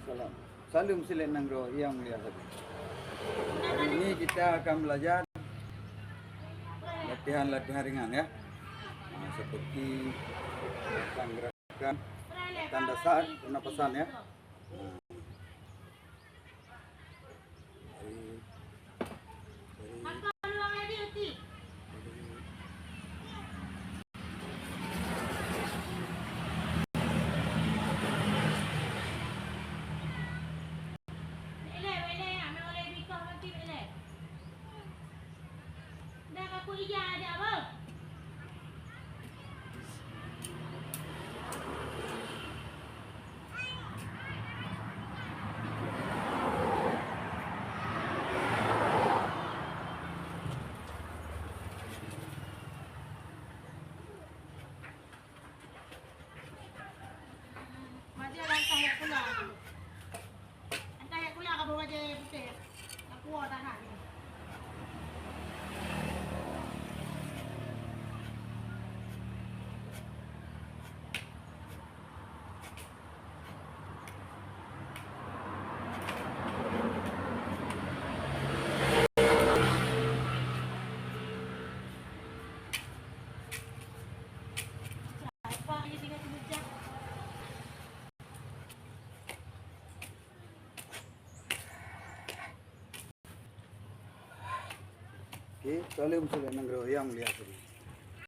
Salam. Salam Silenangro yang mulia hati. Hari ini kita akan belajar latihan-latihan ringan ya. Nah, seperti gerakan tanda dasar pernapasan ya. Oke, salam Silenangro yang mulia hati.